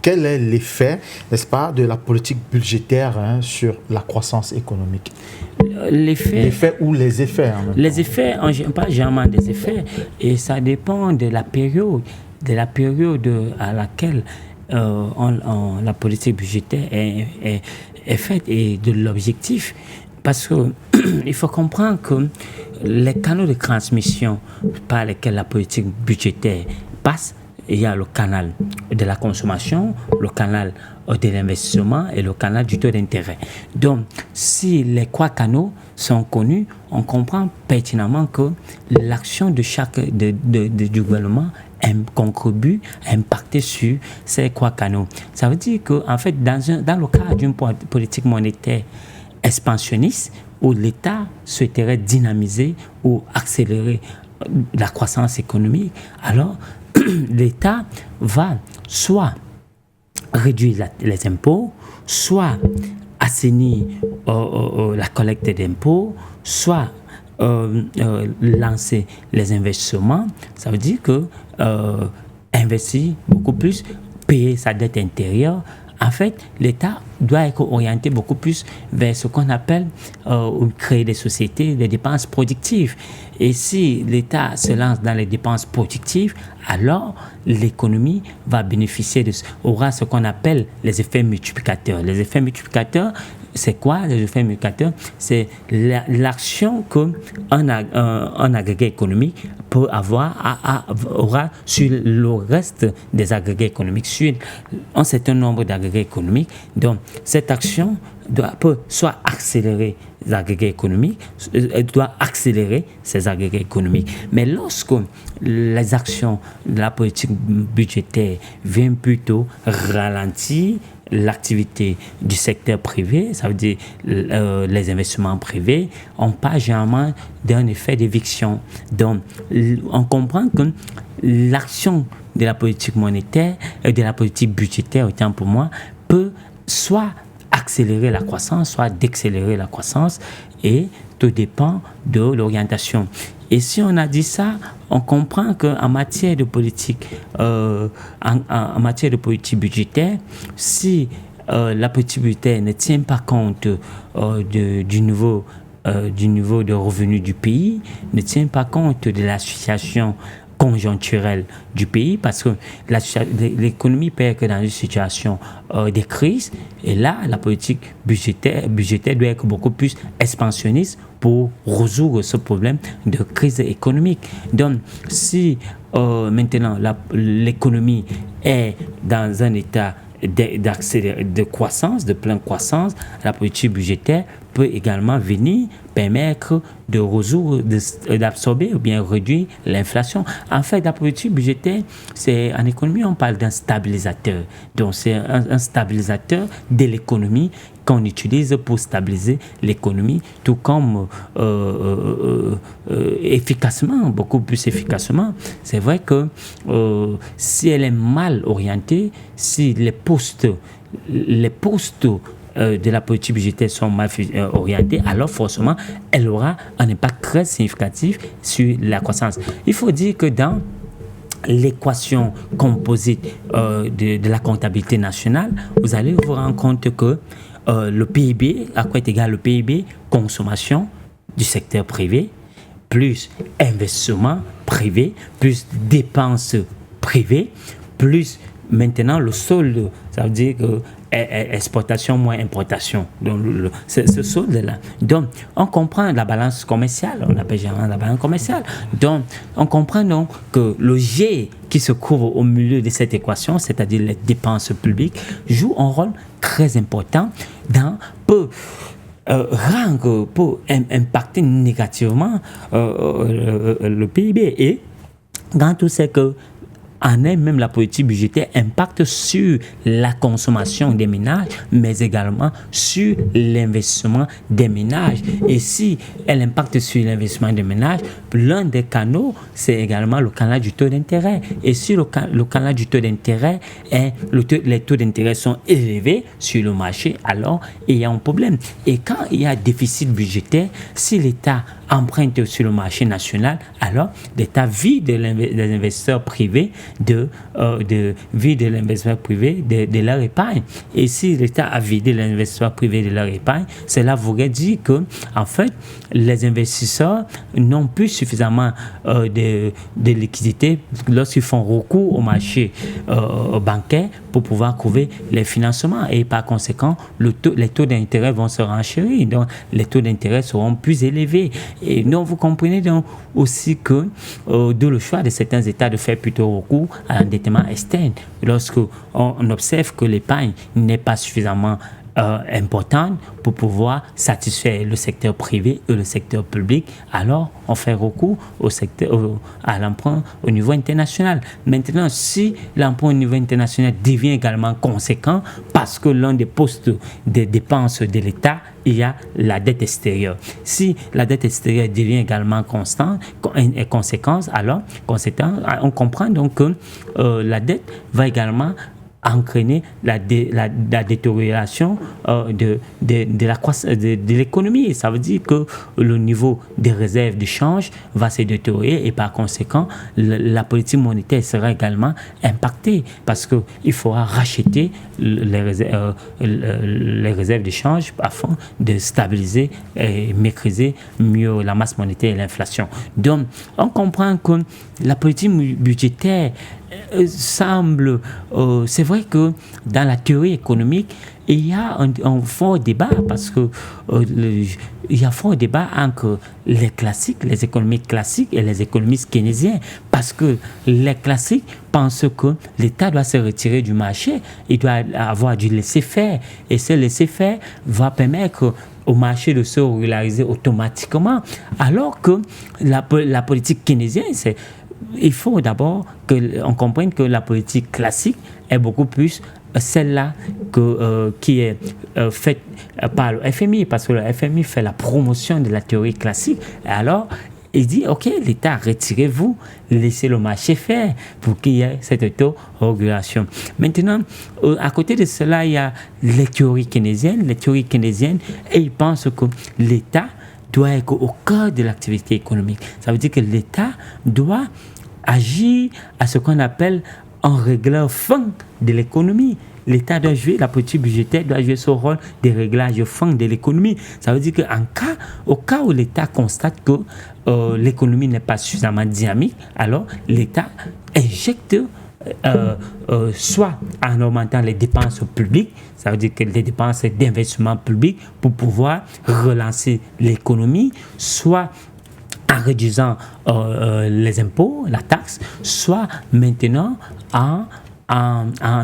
quel est l'effet, n'est-ce pas, de la politique budgétaire sur la croissance économique? L'effet ou les effets en même temps. Les effets, pas généralement des effets, et ça dépend de la période à laquelle la politique budgétaire est faite et de l'objectif. Parce qu'il faut comprendre que les canaux de transmission par lesquels la politique budgétaire passe, il y a le canal de la consommation, le canal de l'investissement et le canal du taux d'intérêt. Donc, si les 3 canaux sont connus, on comprend pertinemment que l'action de chaque du gouvernement contribue à impacter sur ces 3 canaux. Ça veut dire qu'en fait, dans le cadre d'une politique monétaire expansionniste, où l'État souhaiterait dynamiser ou accélérer la croissance économique, alors l'État va soit réduire les impôts, soit assainir la collecte d'impôts, soit lancer les investissements. Ça veut dire que investir beaucoup plus, payer sa dette intérieure. En fait, l'État doit être orienté beaucoup plus vers ce qu'on appelle créer des sociétés, des dépenses productives. Et si l'État se lance dans les dépenses productives, alors l'économie va bénéficier aura ce qu'on appelle les effets multiplicateurs. Les effets multiplicateurs, c'est quoi les effets multiplicateurs? C'est l'action qu'un agrégé économique peut aura sur le reste des agrégés économiques, sur un certain nombre d'agrégés économiques. Donc, cette action peut soit accélérer les agrégés économiques, doit accélérer ces agrégés économiques. Mais lorsque les actions de la politique budgétaire viennent plutôt ralentir l'activité du secteur privé, ça veut dire les investissements privés, on parle généralement d'un effet d'éviction. Donc, on comprend que l'action de la politique monétaire et de la politique budgétaire, autant pour moi, peut soit accélérer la croissance, soit décélérer la croissance, et tout dépend de l'orientation. Et si on a dit ça, on comprend qu'en matière de politique, en matière de politique budgétaire, si la politique budgétaire ne tient pas compte du niveau de revenus du pays, ne tient pas compte de la situation conjoncturelle du pays, parce que l'économie peut être dans une situation de crise, et là, la politique budgétaire doit être beaucoup plus expansionniste pour résoudre ce problème de crise économique. Donc, si maintenant l'économie est dans un état de croissance, de pleine croissance, la politique budgétaire peut également venir permettre de résoudre, d'absorber ou bien réduire l'inflation. En fait, la politique budgétaire, en économie, on parle d'un stabilisateur. Donc, c'est un stabilisateur de l'économie qu'on utilise pour stabiliser l'économie, tout comme efficacement, beaucoup plus efficacement. C'est vrai que si elle est mal orientée, si les postes de la politique budgétaire sont mal orientés, alors forcément, elle aura un impact très significatif sur la croissance. Il faut dire que dans l'équation composite de la comptabilité nationale, vous allez vous rendre compte que le PIB, à quoi est égal le PIB? Consommation du secteur privé, plus investissement privé, plus dépenses privées, plus maintenant le solde, ça veut dire que exportation moins importation. Donc, ce solde-là. Donc, on comprend la balance commerciale, on appelle généralement la balance commerciale. Donc, on comprend donc que le G qui se trouve au milieu de cette équation, c'est-à-dire les dépenses publiques, joue un rôle très important pour impacter négativement le PIB. Et quand tout c'est que en elle-même, la politique budgétaire impacte sur la consommation des ménages, mais également sur l'investissement des ménages. Et si elle impacte sur l'investissement des ménages, l'un des canaux, c'est également le canal du taux d'intérêt. Et si le canal du taux d'intérêt, les taux d'intérêt sont élevés sur le marché, alors il y a un problème. Et quand il y a déficit budgétaire, si l'État empruntent sur le marché national, alors l'État vide des investisseurs privés de leur épargne. Et si l'État a vidé les investisseurs privés de leur épargne, cela voudrait dire que, en fait, les investisseurs n'ont plus suffisamment de liquidités lorsqu'ils font recours au marché bancaire pour pouvoir couvrir les financements. Et par conséquent, les taux d'intérêt vont se renchérir. Donc, les taux d'intérêt seront plus élevés. Et donc, vous comprenez donc aussi que de le choix de certains États de faire plutôt recours à l'endettement externe. Lorsque on observe que l'épargne n'est pas suffisamment importante pour pouvoir satisfaire le secteur privé et le secteur public, alors on fait recours à l'emprunt au niveau international. Maintenant, si l'emprunt au niveau international devient également conséquent, parce que l'un des postes des dépenses de l'État, il y a la dette extérieure. Si la dette extérieure devient également conséquente, alors on comprend donc que la dette va également entraîner la détérioration de l'économie. Ça veut dire que le niveau des réserves de change va se détériorer et par conséquent, la politique monétaire sera également impactée parce qu'il faudra racheter les réserves de change afin de stabiliser et maîtriser mieux la masse monétaire et l'inflation. Donc, on comprend que la politique budgétaire semble, c'est vrai que dans la théorie économique, il y a un fort débat parce que il y a un fort débat entre les classiques, les économistes classiques et les économistes keynésiens parce que les classiques pensent que l'État doit se retirer du marché, il doit avoir du laisser-faire et ce laisser-faire va permettre au marché de se régulariser automatiquement alors que la politique keynésienne, il faut d'abord qu'on comprenne que la politique classique est beaucoup plus celle-là qui est faite par le FMI, parce que le FMI fait la promotion de la théorie classique. Et alors, il dit, OK, l'État, retirez-vous, laissez le marché faire pour qu'il y ait cette auto-régulation. Maintenant, à côté de cela, il y a les théories keynésiennes. Et ils pensent que l'État doit être au cœur de l'activité économique. Ça veut dire que l'État doit agir à ce qu'on appelle un régleur fin de l'économie. L'État doit jouer, la politique budgétaire doit jouer son rôle de réglage fin de l'économie. Ça veut dire qu'au cas où l'État constate que l'économie n'est pas suffisamment dynamique, alors l'État injecte soit en augmentant les dépenses publiques, ça veut dire que les dépenses d'investissement public pour pouvoir relancer l'économie, soit en réduisant les impôts, la taxe, soit maintenant en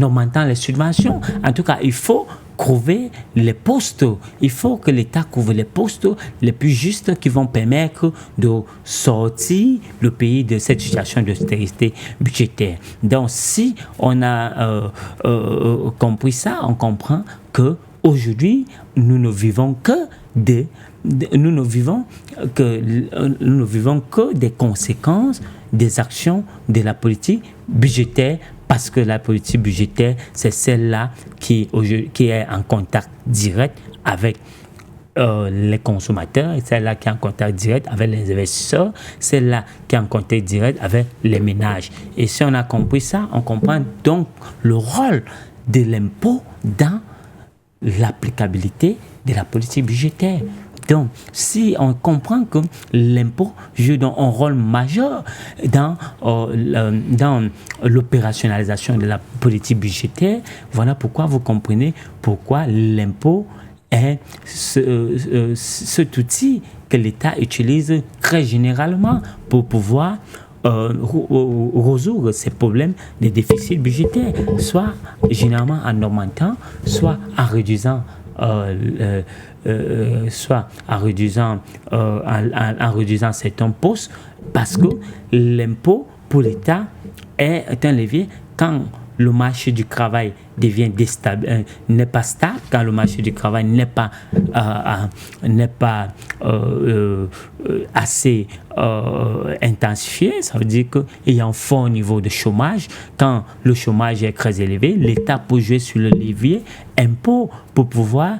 augmentant les subventions. En tout cas, il faut couvrir les postes. Il faut que l'État couvre les postes les plus justes qui vont permettre de sortir le pays de cette situation d'austérité budgétaire. Donc, si on a compris ça, on comprend que aujourd'hui, nous ne vivons que des conséquences des actions de la politique budgétaire, parce que la politique budgétaire, c'est celle-là qui est en contact direct avec les consommateurs, celle-là qui est en contact direct avec les investisseurs, celle-là qui est en contact direct avec les ménages. Et si on a compris ça, on comprend donc le rôle de l'impôt dans l'applicabilité de la politique budgétaire. Donc, si on comprend que l'impôt joue un rôle majeur dans l'opérationnalisation de la politique budgétaire, voilà pourquoi vous comprenez pourquoi l'impôt est cet outil que l'État utilise très généralement pour pouvoir résoudre ces problèmes de déficit budgétaire, soit généralement en augmentant, soit en réduisant certains postes, parce que l'impôt pour l'État est un levier quand le marché du travail devient n'est pas stable, quand le marché du travail n'est pas assez intensifié, ça veut dire qu'il y a un fort niveau de chômage. Quand le chômage est très élevé, l'État peut jouer sur le levier impôt pour pouvoir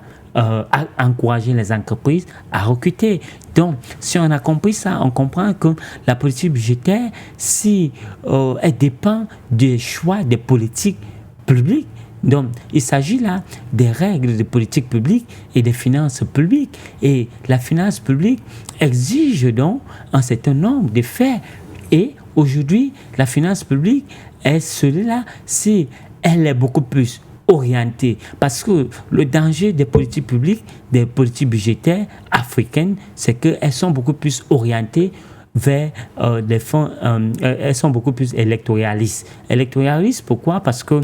encourager les entreprises à recruter. Donc, si on a compris ça, on comprend que la politique budgétaire, si elle dépend des choix des politiques publiques, donc il s'agit là des règles de politique publique et des finances publiques. Et la finance publique exige donc un certain nombre de faits. Et aujourd'hui, la finance publique est celle-là, si elle est beaucoup plus orientée. Parce que le danger des politiques publiques, des politiques budgétaires africaines, c'est qu'elles sont beaucoup plus orientées vers des fonds, elles sont beaucoup plus électoralistes. Électoralistes, pourquoi? Parce que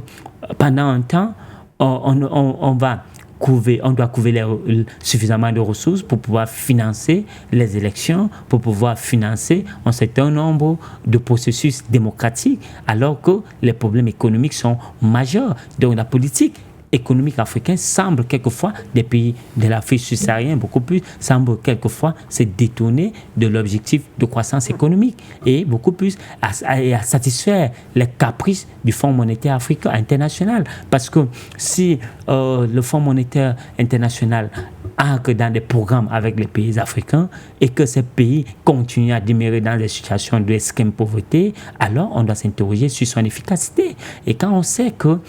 pendant un temps, on doit couvrir suffisamment de ressources pour pouvoir financer les élections, pour pouvoir financer un certain nombre de processus démocratiques, alors que les problèmes économiques sont majeurs. Donc la politique économique africaine semble quelquefois, des pays de l'Afrique subsaharienne beaucoup plus, semble quelquefois se détourner de l'objectif de croissance économique et beaucoup plus à satisfaire les caprices du Fonds monétaire africain international. Parce que si le Fonds monétaire international ancre dans des programmes avec les pays africains et que ces pays continuent à demeurer dans des situations de extrême pauvreté, alors on doit s'interroger sur son efficacité. Et quand on sait que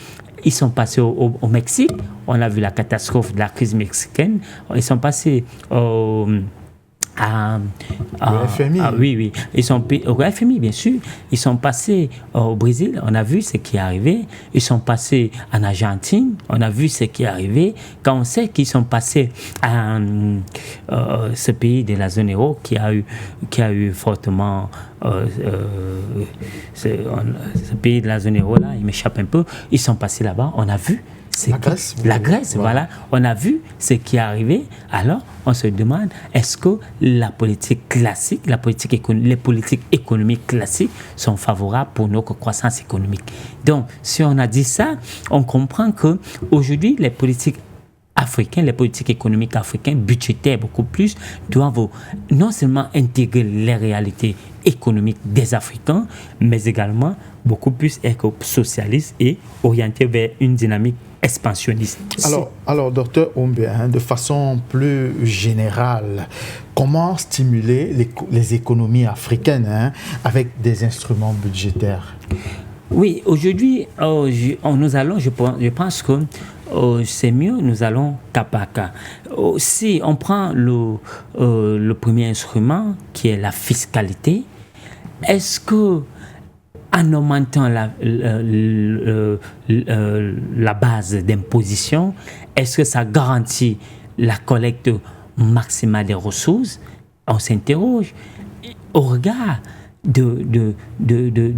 ils sont passés au Mexique, on a vu la catastrophe de la crise mexicaine, ils sont passés au FMI. Oui. Ils sont au FMI, bien sûr. Ils sont passés au Brésil, on a vu ce qui est arrivé. Ils sont passés en Argentine, on a vu ce qui est arrivé. Quand on sait qu'ils sont passés à ce pays de la zone euro qui a eu fortement ce pays de la zone euro là, il m'échappe un peu. Ils sont passés là-bas, on a vu. La Grèce, voilà. On a vu ce qui est arrivé. Alors, on se demande, est-ce que la politique classique, les politiques économiques classiques sont favorables pour notre croissance économique? Donc, si on a dit ça, on comprend qu'aujourd'hui, les politiques africains, les politiques économiques africaines, budgétaires beaucoup plus, doivent non seulement intégrer les réalités économiques des Africains, mais également beaucoup plus être socialistes et orientés vers une dynamique expansionniste. Alors docteur Ombe, de façon plus générale, comment stimuler les économies africaines avec des instruments budgétaires? Oui, aujourd'hui, je pense que c'est mieux, nous allons cas par cas. Si on prend le premier instrument, qui est la fiscalité, est-ce que en augmentant la base d'imposition, est-ce que ça garantit la collecte maximale des ressources? On s'interroge. Au regard de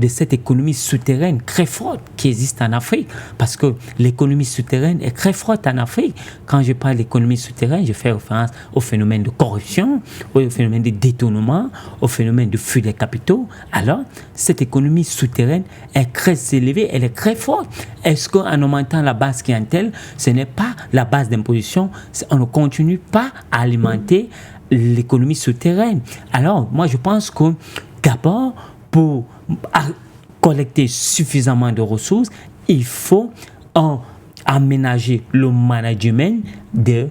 cette économie souterraine très forte qui existe en Afrique, parce que l'économie souterraine est très forte en Afrique. Quand je parle d'économie souterraine, je fais référence au phénomène de corruption, au phénomène de détournement, au phénomène de fuite des capitaux. Alors, cette économie souterraine est très élevée, elle est très forte. Est-ce qu'en augmentant la base clientèle, ce n'est pas la base d'imposition, on ne continue pas à alimenter l'économie souterraine? Alors, moi, je pense que d'abord, pour collecter suffisamment de ressources, il faut aménager le management des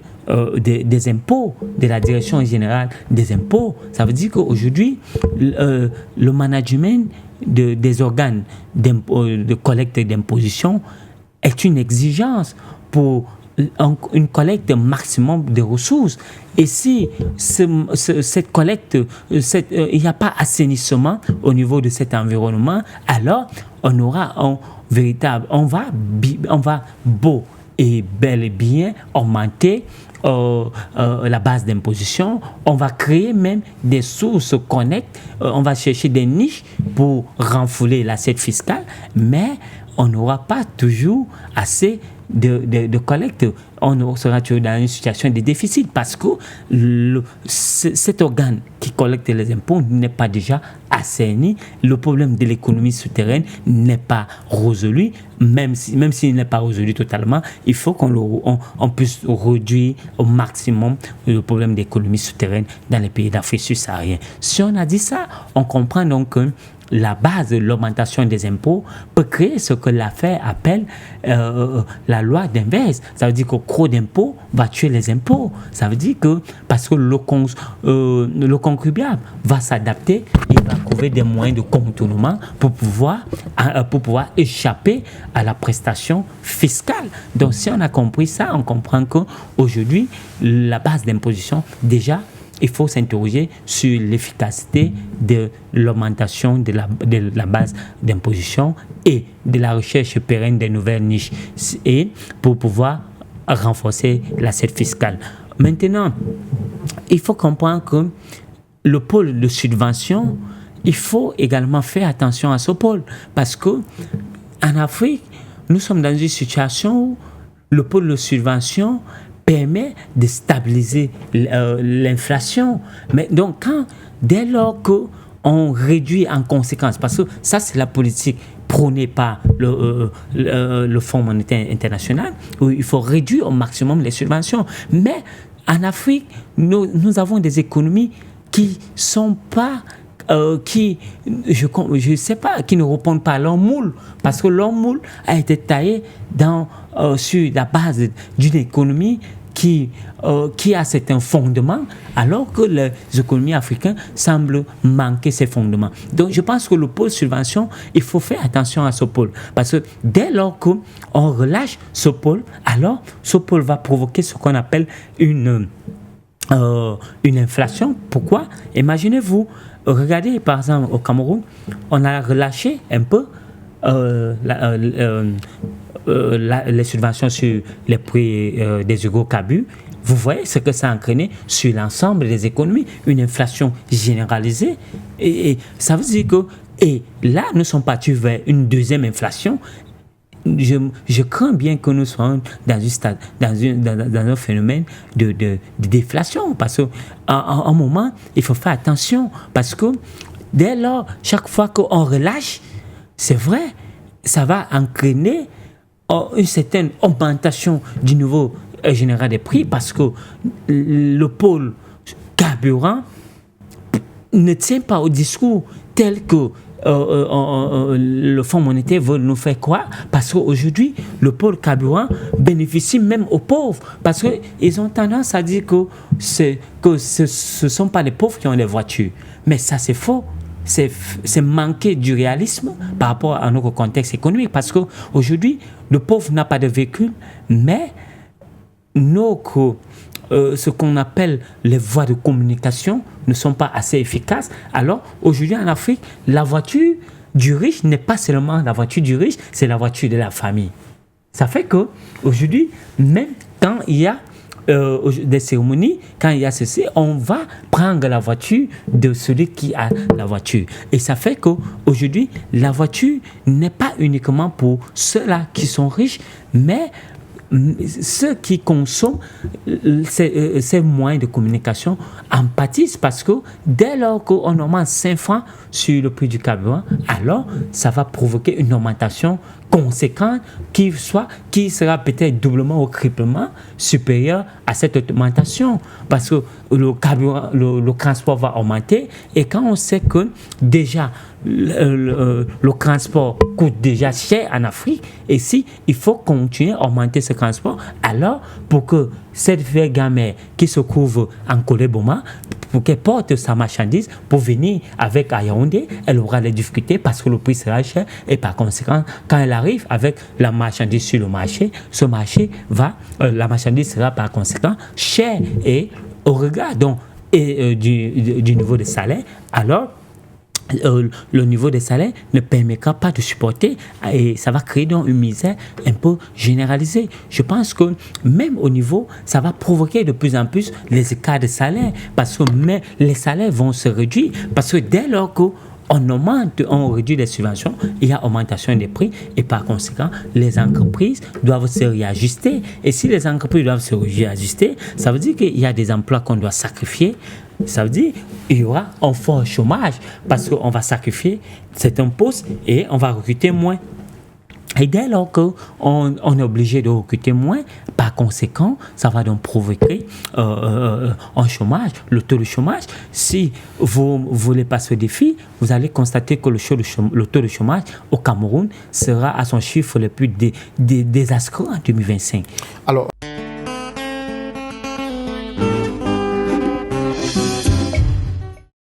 impôts, de la direction générale des impôts. Ça veut dire qu'aujourd'hui, le management des organes de collecte d'imposition est une exigence pour une collecte maximum de ressources. Et si cette collecte, il n'y a pas assainissement au niveau de cet environnement, alors on aura on va beau et bel et bien augmenter la base d'imposition, on va créer même des sources connectes, on va chercher des niches pour renflouer l'assiette fiscale, mais on n'aura pas toujours assez de collecte. On sera toujours dans une situation de déficit parce que cet organe qui collecte les impôts n'est pas déjà assaini. Le problème de l'économie souterraine n'est pas résolu, même s'il n'est pas résolu totalement. Il faut qu'on puisse réduire au maximum le problème d'économie souterraine dans les pays d'Afrique subsaharienne. Si on a dit ça, on comprend donc que la base de l'augmentation des impôts peut créer ce que l'affaire appelle la loi d'inverse. Ça veut dire que trop d'impôts va tuer les impôts. Ça veut dire que parce que le contribuable va s'adapter, il va trouver des moyens de contournement pour pouvoir échapper à la prestation fiscale. Donc si on a compris ça, on comprend qu'aujourd'hui, la base d'imposition, déjà, il faut s'interroger sur l'efficacité de l'augmentation de la base d'imposition et de la recherche pérenne des nouvelles niches et pour pouvoir renforcer l'assiette fiscale. Maintenant, il faut comprendre que le pôle de subvention, il faut également faire attention à ce pôle parce que en Afrique, nous sommes dans une situation où le pôle de subvention permet de stabiliser l'inflation. Mais donc, dès lors qu'on réduit en conséquence, parce que ça, c'est la politique prônée par le Fonds monétaire international, où il faut réduire au maximum les subventions. Mais en Afrique, nous avons des économies qui sont pas... qui ne répondent pas à leur moule, parce que leur moule a été taillé sur la base d'une économie qui a certains fondements, alors que les économies africaines semblent manquer ces fondements. Donc, je pense que le pôle subvention, il faut faire attention à ce pôle, parce que dès lors qu'on relâche ce pôle, alors ce pôle va provoquer ce qu'on appelle une inflation. Pourquoi? Imaginez-vous, regardez par exemple au Cameroun, on a relâché un peu les subventions sur les prix des hydrocarbures. Vous voyez ce que ça a entraîné sur l'ensemble des économies, une inflation généralisée. Et ça veut dire que, et là, nous sommes partis vers une deuxième inflation. Je crains bien que nous soyons dans un phénomène de déflation, parce qu'à un moment, il faut faire attention, parce que dès lors, chaque fois qu'on relâche, c'est vrai, ça va entraîner une certaine augmentation du niveau général des prix, parce que le pôle carburant ne tient pas au discours tel que le Fonds monétaire veut nous faire croire, parce qu'aujourd'hui, le pôle carburant bénéficie même aux pauvres, parce qu'ils ont tendance à dire que ce ne sont pas les pauvres qui ont les voitures. Mais ça, c'est faux. C'est manquer du réalisme par rapport à notre contexte économique, parce qu'aujourd'hui, le pauvre n'a pas de véhicule, mais ce qu'on appelle les voies de communication ne sont pas assez efficaces. Alors, aujourd'hui en Afrique, la voiture du riche n'est pas seulement la voiture du riche, c'est la voiture de la famille. Ça fait qu'aujourd'hui, même quand il y a des cérémonies, quand il y a ceci, on va prendre la voiture de celui qui a la voiture. Et ça fait qu'aujourd'hui, la voiture n'est pas uniquement pour ceux-là qui sont riches, mais ceux qui consomment ces moyens de communication en pâtissent, parce que dès lors qu'on augmente 5 francs sur le prix du carburant, alors ça va provoquer une augmentation conséquente qui sera peut-être doublement ou triplement supérieure à cette augmentation, parce que le carburant, le transport va augmenter, et quand on sait que déjà le transport coûte déjà cher en Afrique, et si il faut continuer à augmenter ce transport, alors pour que cette vieille gamère qui se trouve en Koleboma, pour qu'elle porte sa marchandise pour venir avec à Yaoundé, elle aura des difficultés parce que le prix sera cher, et par conséquent, quand elle arrive avec la marchandise sur le marché, la marchandise sera par conséquent chère, et au regard donc du niveau de salaire, alors le niveau des salaires ne permettra pas de supporter, et ça va créer donc une misère un peu généralisée. Je pense que même au niveau, ça va provoquer de plus en plus les écarts de salaire, parce que les salaires vont se réduire, parce que dès lors qu'on on réduit les subventions, il y a augmentation des prix, et par conséquent, les entreprises doivent se réajuster. Et si les entreprises doivent se réajuster, ça veut dire qu'il y a des emplois qu'on doit sacrifier. Ça veut dire qu'il y aura un fort chômage, parce qu'on va sacrifier certains postes et on va recruter moins. Et dès lors qu'on est obligé de recruter moins, par conséquent, ça va donc provoquer un chômage, le taux de chômage. Si vous ne voulez pas ce défi, vous allez constater que le taux de chômage au Cameroun sera à son chiffre le plus désastreux en 2025. Alors,